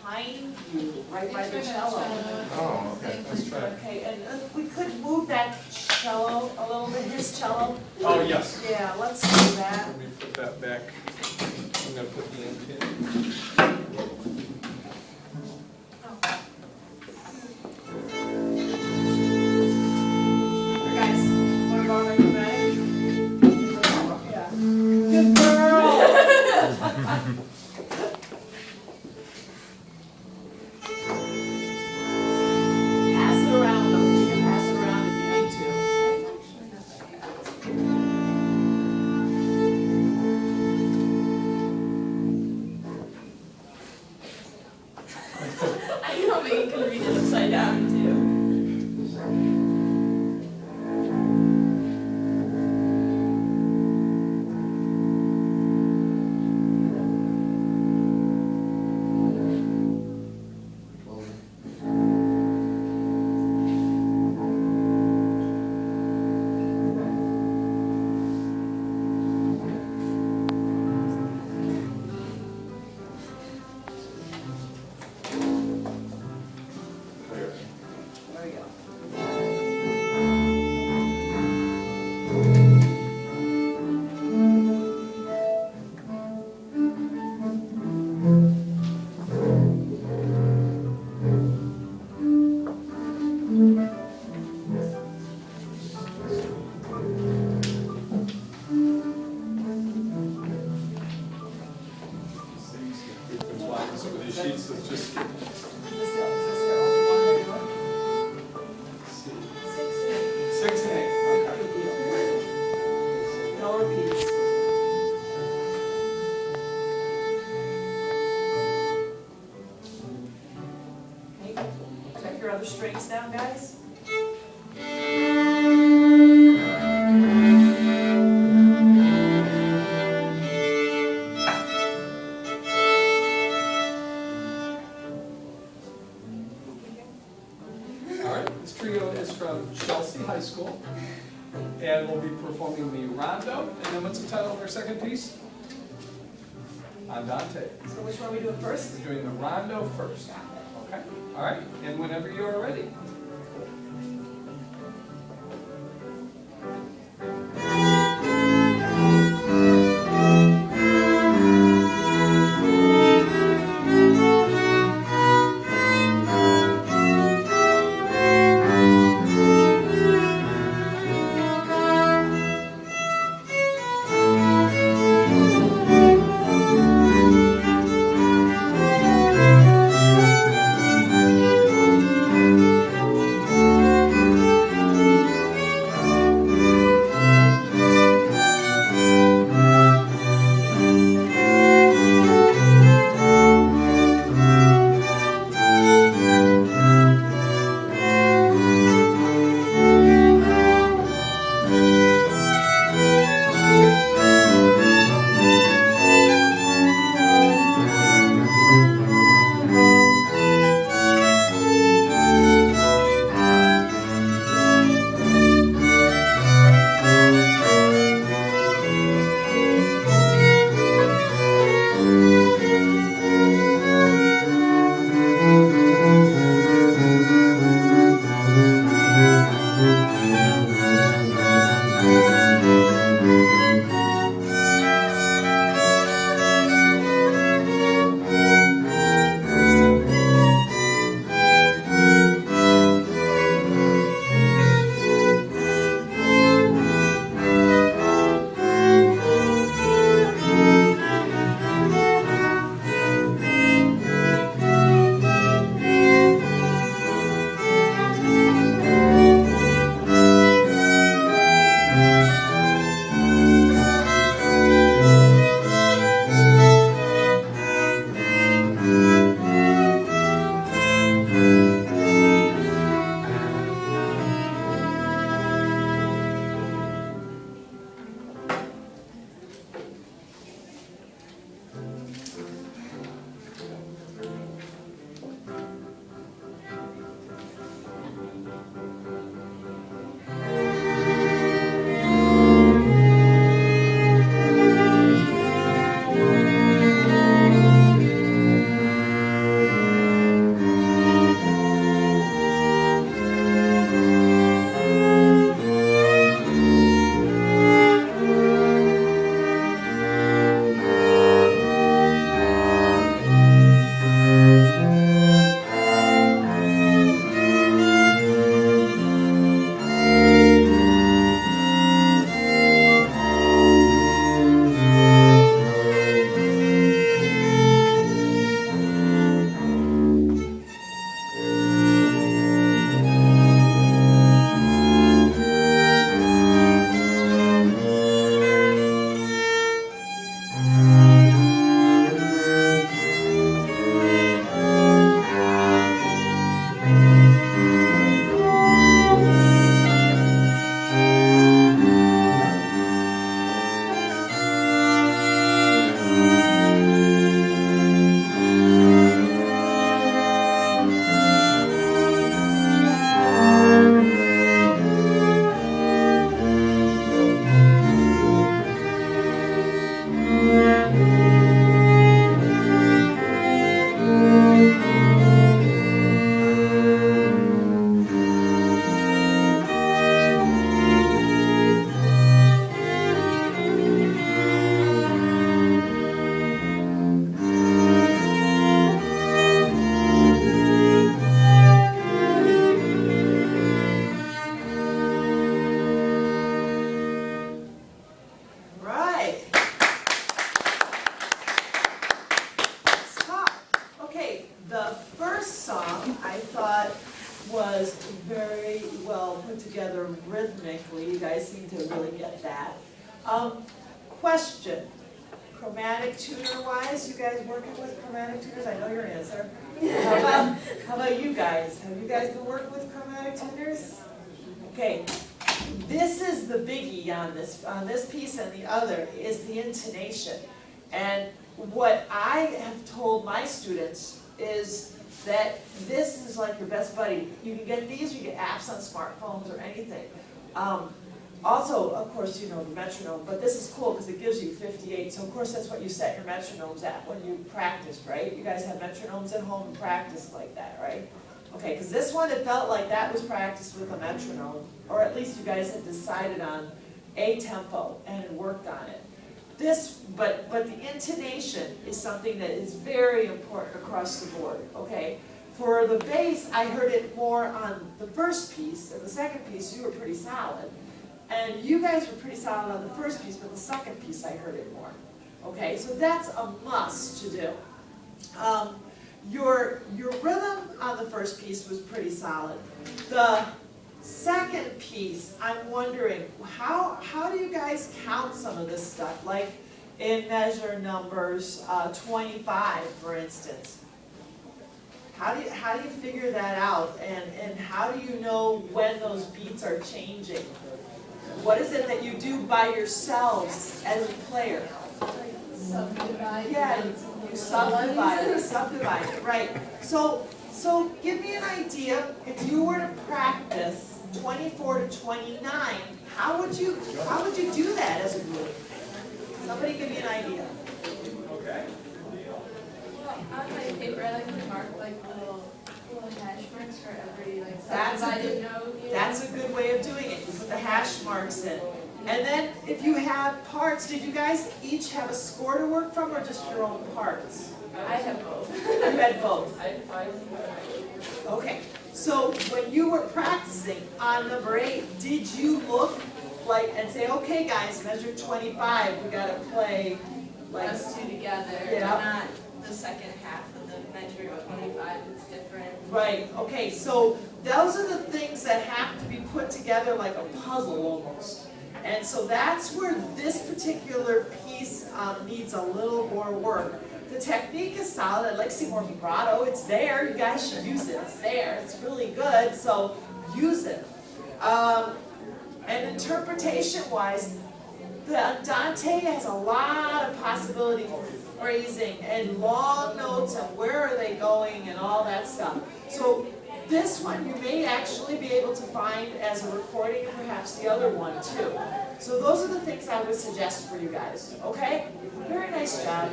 behind you, right by the cello. Oh, okay, let's try it. Okay, and we could move that cello a little bit, his cello. Oh, yes. Yeah, let's do that. Let me put that back. I'm gonna put the end pin. Here, guys, what about my dramatic? Yeah. Good girl. Pass it around, though. You can pass it around if you need to. I know, but you can read it upside down too. There we go. We've been flying some of these sheets, let's just see. This girl, one day, what? 6 and 8, okay. No repeats. Okay, check your other strings down, guys. All right, this trio is from Chelsea High School, and we'll be performing the rondo, and then what's the title of our second piece? Andante. So which one are we doing first? We're doing the rondo first, okay? All right, and whenever you are ready. the first song I thought was very well put together rhythmically. You guys seem to really get that. Question, chromatic tutor wise, you guys working with chromatic tutors? I know your answer. How about you guys? Have you guys been working with chromatic tutors? Okay, this is the biggie on this piece, and the other is the intonation. And what I have told my students is that this is like your best buddy. You can get these, you get apps on smartphones or anything. Also, of course, you know the metronome, but this is cool because it gives you 58. So of course that's what you set your metronomes at when you practice, right? You guys have metronomes at home and practice like that, right? Okay, because this one, it felt like that was practiced with a metronome, or at least you guys had decided on a tempo and worked on it. But the intonation is something that is very important across the board, okay? For the bass, I heard it more on the first piece, and the second piece, you were pretty solid. And you guys were pretty solid on the first piece, but the second piece, I heard it more. Okay, so that's a must to do. Your rhythm on the first piece was pretty solid. The second piece, I'm wondering, how do you guys count some of this stuff? Like in measure numbers, 25, for instance. How do you figure that out? And how do you know when those beats are changing? What is it that you do by yourselves as a player? Subdivide. Yeah, you subdivide it, right. So give me an idea, if you were to practice 24 to 29, how would you do that as a group? Somebody give me an idea. Okay. Well, on my paper, I like to mark like little hash marks for every like That's a subdivided good- note. You know? That's a good way of doing it. You put the hash marks in. And then if you have parts, did you guys each have a score to work from, or just your own parts? I have both. You had both. I Okay. So when you were practicing on number 8, did you look like and say, okay guys, measure 25, we gotta play like us two together, Yeah. not the second half of the measure of 25. It's different. right, okay, so those are the things that have to be put together like a puzzle almost. And so that's where this particular piece needs a little more work. The technique is solid. I'd like to see more vibrato. It's there. You guys should use it. It's there. It's really good. So use it. And interpretation-wise, the andante has a lot of possibility for phrasing and long notes and where are they going and all that stuff. So this one you may actually be able to find as a recording and perhaps the other one too. So those are the things I would suggest for you guys, okay? Very nice job.